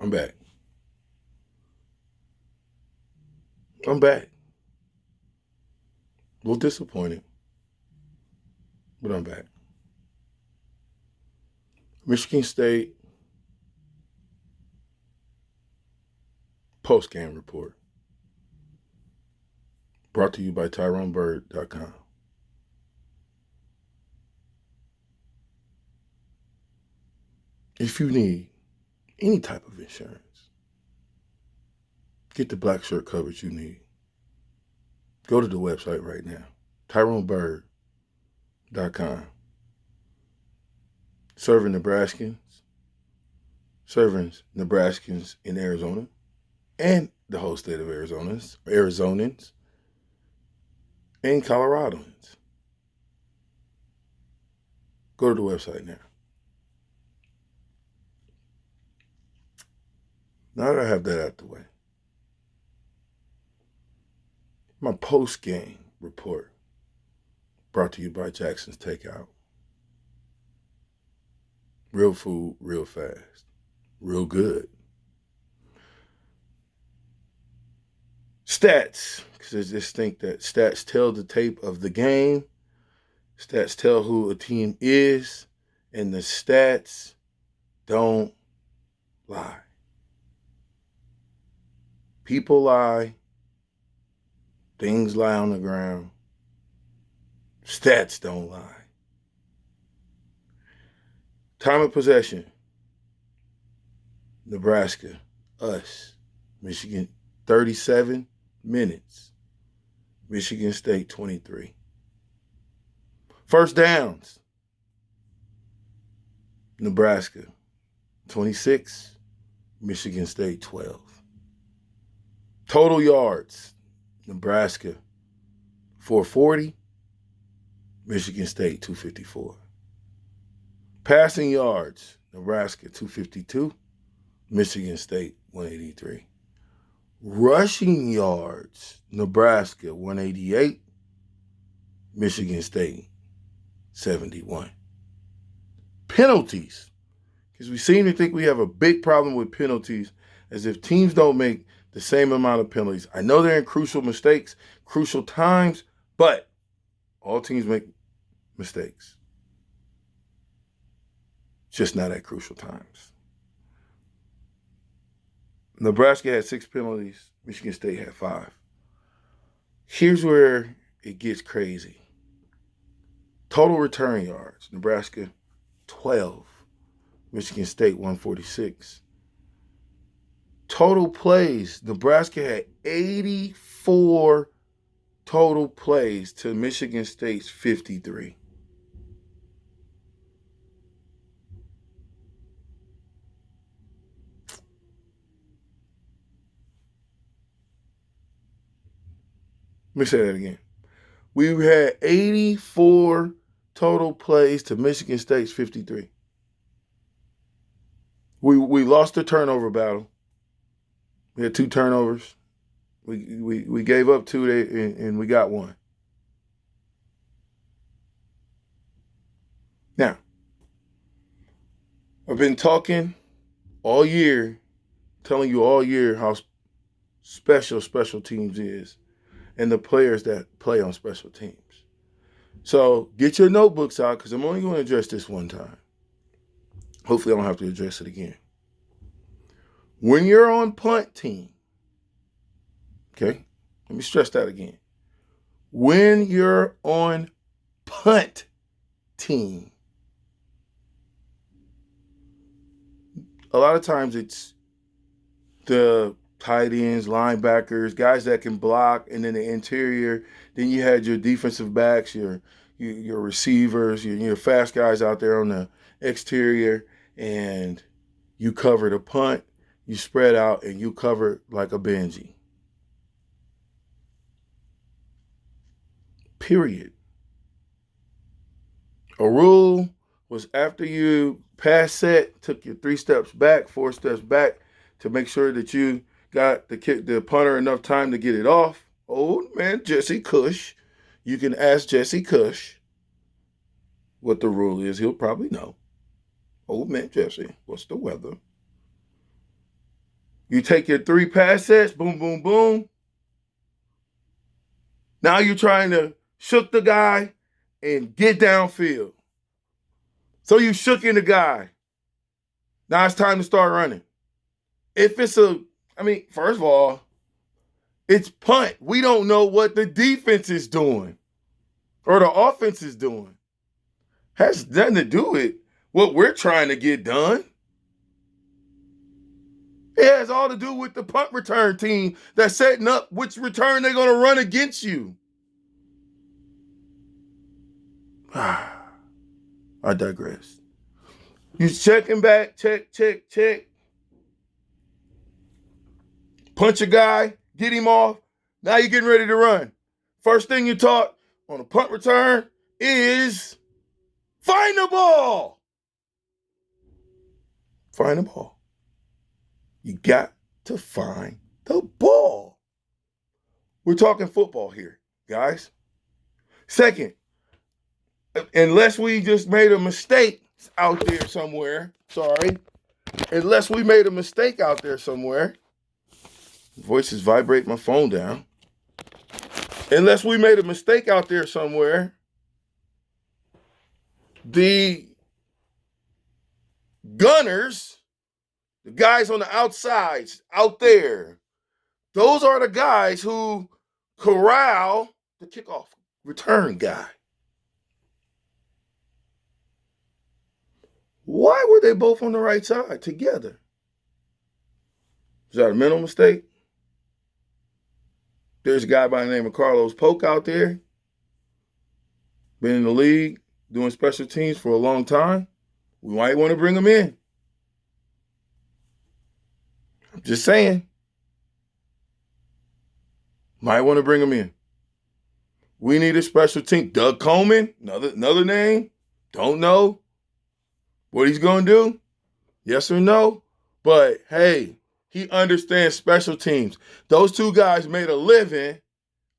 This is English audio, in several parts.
I'm back. I'm back. A little disappointed, but I'm back. Michigan State post-game report. Brought to you by TyroneBird.com. If you need any type of insurance, get the black shirt coverage you need. Go to the website right now, TyroneBird.com. Serving Nebraskans in Arizona and the whole state of Arizonans, and Coloradans. Go to the website now. Now that I have that out the way, my post-game report brought to you by Jackson's Takeout. Real food, real fast, real good. Stats, because I just think that stats tell the tape of the game. Stats tell who a team is, and the stats don't lie. People lie. Things lie on the ground. Stats don't lie. Time of possession. Nebraska, us, Michigan, 37 minutes. Michigan State, 23. First downs. Nebraska, 26. Michigan State, 12. Total yards. Nebraska, 440. Michigan State, 254. Passing yards. Nebraska, 252. Michigan State, 183. Rushing yards. Nebraska, 188. Michigan State, 71. Penalties. Because we seem to think we have a big problem with penalties, as if teams don't make the same amount of penalties. I know they're in crucial mistakes, crucial times, but all teams make mistakes. Just not at crucial times. Nebraska had 6 penalties. Michigan State had 5. Here's where it gets crazy. Total return yards. Nebraska, 12. Michigan State, 146. Total plays. Nebraska had 84 total plays to Michigan State's 53. Let me say that again. We had 84 total plays to Michigan State's 53. We lost the turnover battle. We had 2 turnovers. We gave up 2 and we got 1. Now, I've been talking all year, telling you all year how special teams is and the players that play on special teams. So get your notebooks out, because I'm only going to address this one time. Hopefully I don't have to address it again. When you're on punt team, okay, let me stress that again. When you're on punt team, a lot of times it's the tight ends, linebackers, guys that can block, and then the interior. Then you had your defensive backs, your receivers, your fast guys out there on the exterior, and you cover the punt, you spread out, and you cover like a Benji. Period. A rule was after you pass set, took your 3 steps back, 4 steps back to make sure that you got the punter enough time to get it off. Old man Jesse Cush. You can ask Jesse Cush what the rule is. He'll probably know. Old man Jesse, what's the weather? You take your 3 pass sets, boom, boom, boom. Now you're trying to shook the guy and get downfield. So you shook in the guy. Now it's time to start running. If it's first of all, it's punt. We don't know what the defense is doing or the offense is doing. Has nothing to do with what we're trying to get done. It has all to do with the punt return team that's setting up which return they're going to run against you. I digress. You checking back, check. Punch a guy, get him off. Now you're getting ready to run. First thing you taught on a punt return is find the ball. Find the ball. You got to find the ball. We're talking football here, guys. Second, unless we just made a mistake out there somewhere, unless we made a mistake out there somewhere, voices vibrate my phone down. Unless we made a mistake out there somewhere, the gunners, the guys on the outsides out there, those are the guys who corral the kickoff return guy. Why were they both on the right side together? Is that a mental mistake? There's a guy by the name of Carlos Polk out there, been in the league, doing special teams for a long time. We might want to bring him in. I'm just saying. Might want to bring him in. We need a special team. Doug Coleman, another name. Don't know what he's going to do. Yes or no. But, hey, he understands special teams. Those two guys made a living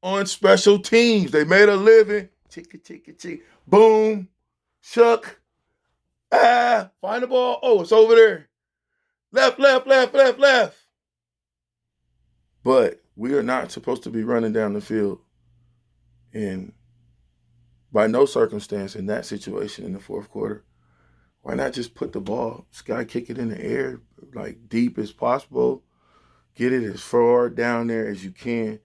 on special teams. They made a living. Chicka. Boom. Shuck. Find the ball. Oh, it's over there. Left. But we are not supposed to be running down the field in, by no circumstance in that situation in the fourth quarter. Why not just put the ball, sky kick it in the air, like deep as possible, get it as far down there as you can,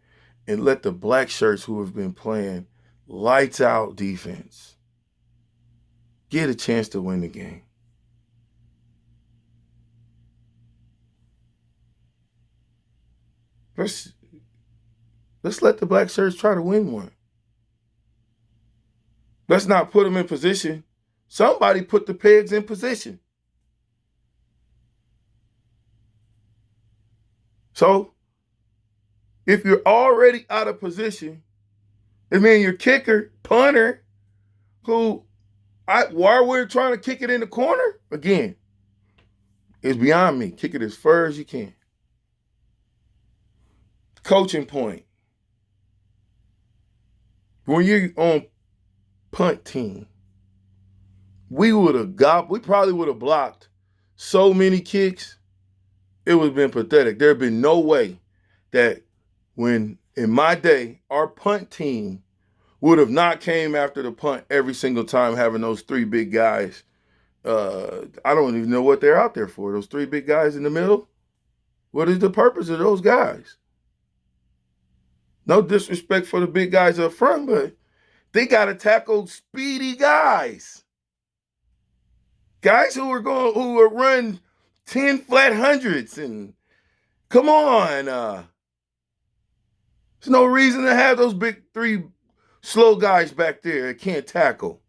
and let the black shirts who have been playing lights out defense get a chance to win the game. Let's let the black shirts try to win one. Let's not put them in position. Somebody put the pegs in position. So, if you're already out of position, it means your kicker, punter, while we're trying to kick it in the corner, again, it's beyond me. Kick it as far as you can. Coaching point. When you're on punt team, we probably would have blocked so many kicks, it would have been pathetic. There had been no way that when, in my day, our punt team would have not came after the punt every single time, having those 3 big guys. I don't even know what they're out there for. Those 3 big guys in the middle. What is the purpose of those guys? No disrespect for the big guys up front, but they got to tackle speedy guys. Guys who are run 10 flat hundreds, and come on. There's no reason to have those big 3 slow guys back there that can't tackle.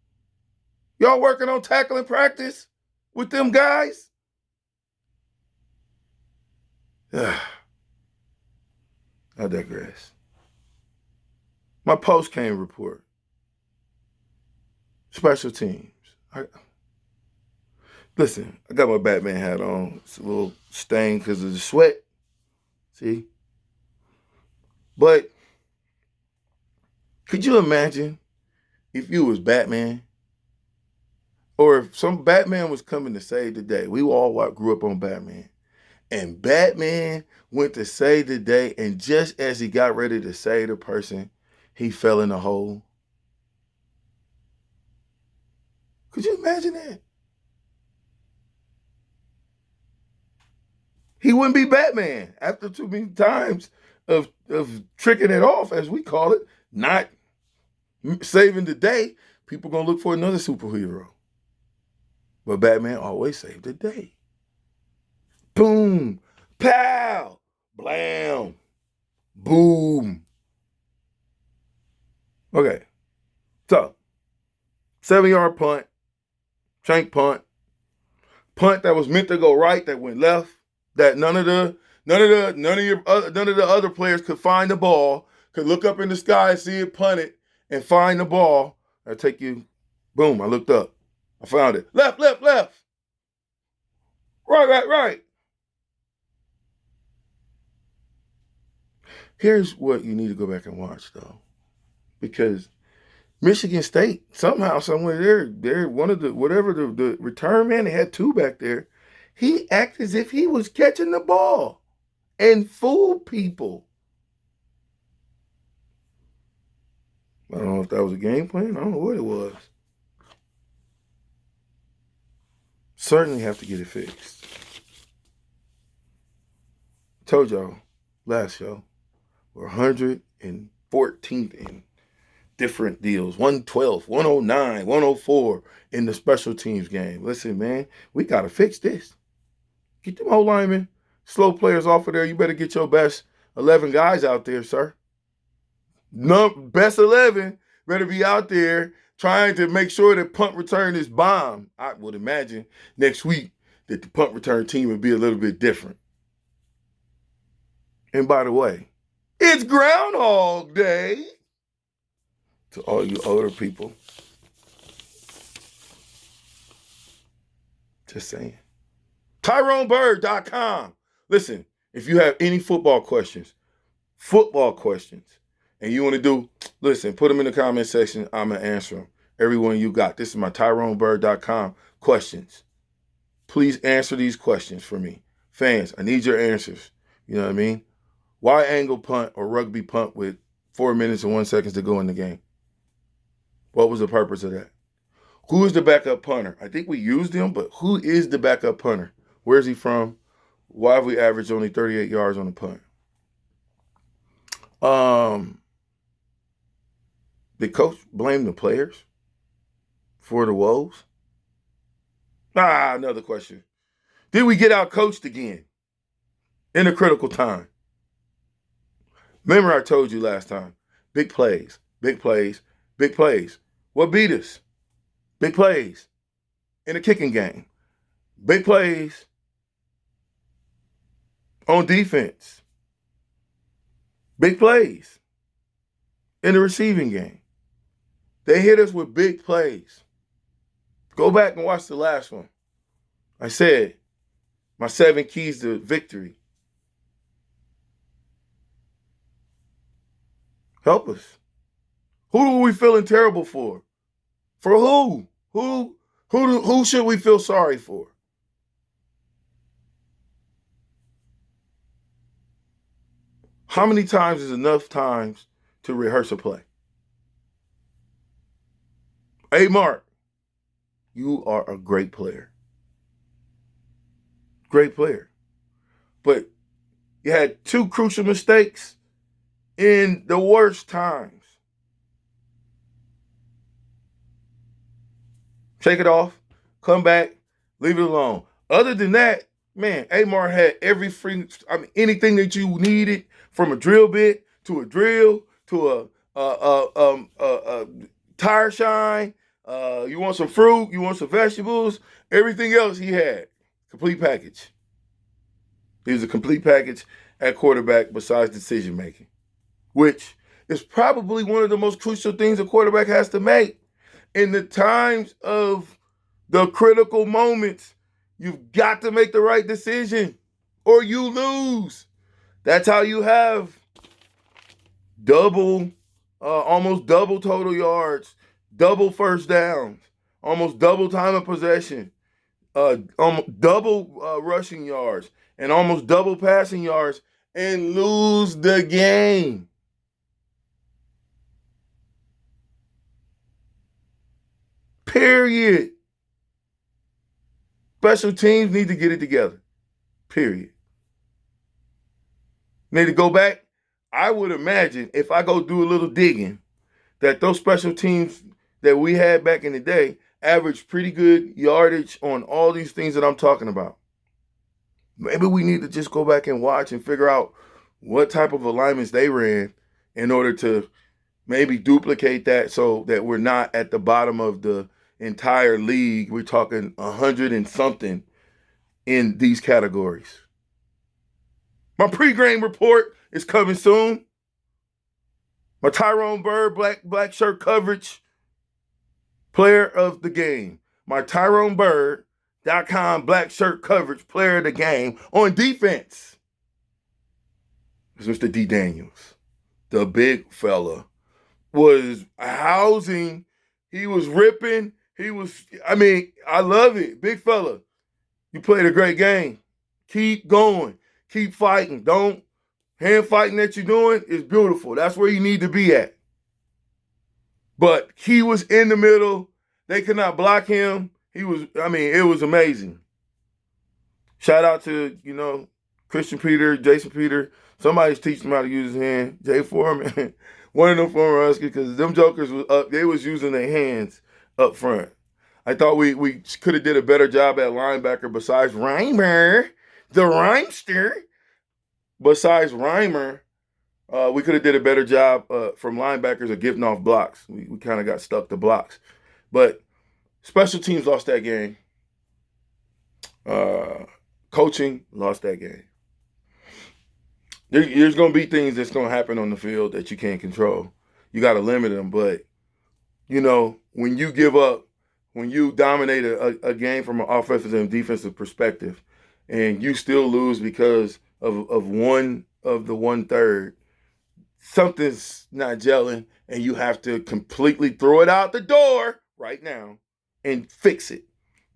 Y'all working on tackling practice with them guys? I digress. My post-game report. Special teams. Listen, I got my Batman hat on. It's a little stained because of the sweat. See? But could you imagine if you was Batman? Or if some Batman was coming to save the day? We all grew up on Batman. And Batman went to save the day, and just as he got ready to save the person, he fell in a hole. Could you imagine that? He wouldn't be Batman after too many times of tricking it off, as we call it, not saving the day. People gonna look for another superhero. But Batman always saved the day. Boom, pow, blam, boom. Okay, so 7-yard punt, shank punt that was meant to go right that went left. That none of the other players could find the ball, could look up in the sky and see it punted and find the ball. I take you, boom, I looked up. I found it. Left. Right. Here's what you need to go back and watch, though. Because Michigan State, somehow, somewhere, they're one of the, whatever the return man, they had two back there. He acted as if he was catching the ball and fooled people. I don't know if that was a game plan. I don't know what it was. Certainly have to get it fixed. Told y'all last show, we're 114th in different deals. 112, 109, 104 in the special teams game. Listen, man, we got to fix this. Get them whole linemen, slow players off of there. You better get your best 11 guys out there, sir. Best 11 better be out there trying to make sure that punt return is bomb. I would imagine next week that the punt return team would be a little bit different. And by the way, it's Groundhog Day. To all you older people. Just saying. TyroneBird.com. Listen, if you have any football questions, and you want to do, listen, put them in the comment section. I'm going to answer them. Everyone you got. This is my TyroneBird.com questions. Please answer these questions for me. Fans, I need your answers. You know what I mean? Why angle punt or rugby punt with 4 minutes and 1 second to go in the game? What was the purpose of that? Who is the backup punter? I think we used him, but who is the backup punter? Where's he from? Why have we averaged only 38 yards on the punt? Did coach blame the players for the woes? Another question. Did we get out coached again in a critical time? Remember I told you last time, big plays. What beat us? Big plays in the kicking game. Big plays on defense. Big plays in the receiving game. They hit us with big plays. Go back and watch the last one. I said my 7 keys to victory. Help us. Who are we feeling terrible for? For who? Who should we feel sorry for? How many times is enough times to rehearse a play? AMart, you are a great player. Great player. But you had 2 crucial mistakes in the worst times. Take it off, come back, leave it alone. Other than that, man, AMart had anything that you needed, from a drill bit to a drill to a tire shine. You want some fruit, you want some vegetables, everything else he had. Complete package. He was a complete package at quarterback besides decision making, which is probably one of the most crucial things a quarterback has to make. In the times of the critical moments, you've got to make the right decision or you lose. That's how you have almost double total yards, double first downs, almost double time of possession, double rushing yards and almost double passing yards and lose the game. Period. Special teams need to get it together. Period. Need to go back. I would imagine if I go do a little digging that those special teams that we had back in the day averaged pretty good yardage on all these things that I'm talking about. Maybe we need to just go back and watch and figure out what type of alignments they ran in order to maybe duplicate that so that we're not at the bottom of the entire league. We're talking 100 and something in these categories. My pregame report is coming soon. My Tyrone Bird black shirt coverage player of the game. My TyroneBird.com black shirt coverage player of the game on defense is Mr. D. Daniels. The big fella was housing. He was ripping. I love it. Big fella, you played a great game. Keep going. Keep fighting. Hand fighting that you're doing is beautiful. That's where you need to be at. But he was in the middle. They could not block him. It was amazing. Shout out to, Christian Peter, Jason Peter. Somebody's teaching him how to use his hand. Jay Foreman, one of them former Huskies, because them jokers was up. They was using their hands up front. I thought we could have did a better job at linebacker besides Reimer, the Rhymester. Besides Reimer, we could have did a better job from linebackers of getting off blocks. We kind of got stuck to blocks. But special teams lost that game. Coaching lost that game. There's going to be things that's going to happen on the field that you can't control. You got to limit them. But, when you give up, when you dominate a game from an offensive and defensive perspective, and you still lose because of one of the 1/3, something's not gelling, and you have to completely throw it out the door right now and fix it.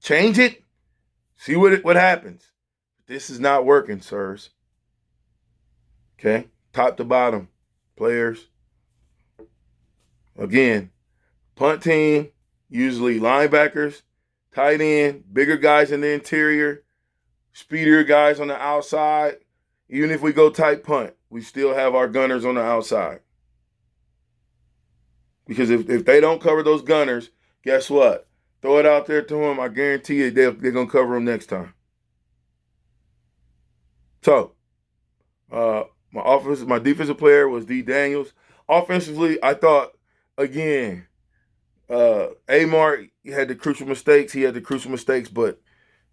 Change it. See what happens. This is not working, sirs. Okay? Top to bottom. Players. Again, punt team, usually linebackers, tight end, bigger guys in the interior, speedier guys on the outside. Even if we go tight punt, we still have our gunners on the outside. Because if they don't cover those gunners, guess what? Throw it out there to them. I guarantee you they're going to cover them next time. So, my defensive player was D. Daniels. Offensively, I thought, again, AMart had the crucial mistakes. He had the crucial mistakes, but,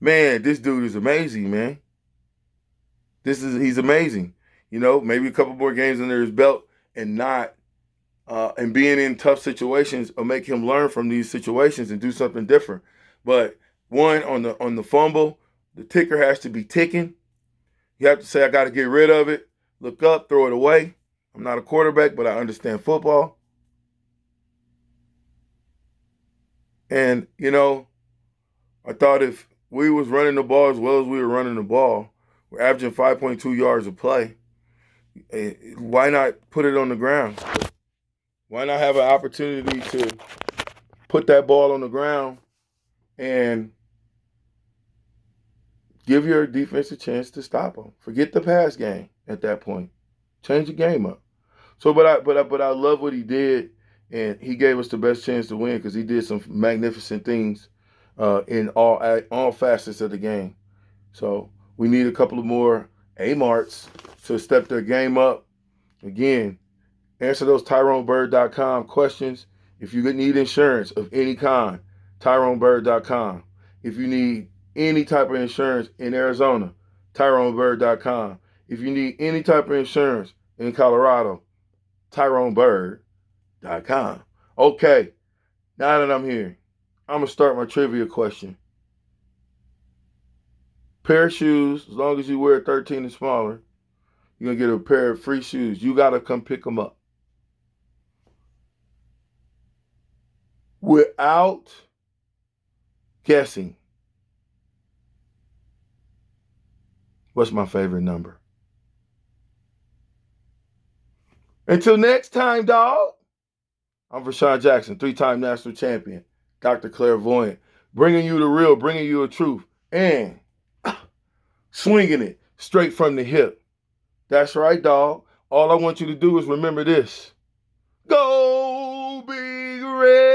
man, this dude is amazing, man. He's amazing. Maybe a couple more games under his belt and being in tough situations will make him learn from these situations and do something different. But one, on the fumble, the ticker has to be ticking. You have to say, I got to get rid of it. Look up, throw it away. I'm not a quarterback, but I understand football. And, I thought if we was running the ball as well as we were running the ball, we're averaging 5.2 yards a play. Why not put it on the ground? Why not have an opportunity to put that ball on the ground and give your defense a chance to stop them? Forget the pass game at that point. Change the game up. So, but I love what he did, and he gave us the best chance to win because he did some magnificent things in all facets of the game. So we need a couple of more AMarts to step their game up. Again, answer those TyroneBird.com questions. If you need insurance of any kind, TyroneBird.com. If you need any type of insurance in Arizona, TyroneBird.com. If you need any type of insurance in Colorado, TyroneBird.com. Okay, now that I'm here, I'm going to start my trivia question. Pair of shoes, as long as you wear 13 and smaller, you're going to get a pair of free shoes. You got to come pick them up. Without guessing, What's my favorite number? Until next time, dog. I'm Vershan Jackson, 3-time national champion, Dr. Clairvoyant, bringing you the real, bringing you the truth, and swinging it straight from the hip. That's right, dog. All I want you to do is remember this. Go Big Red.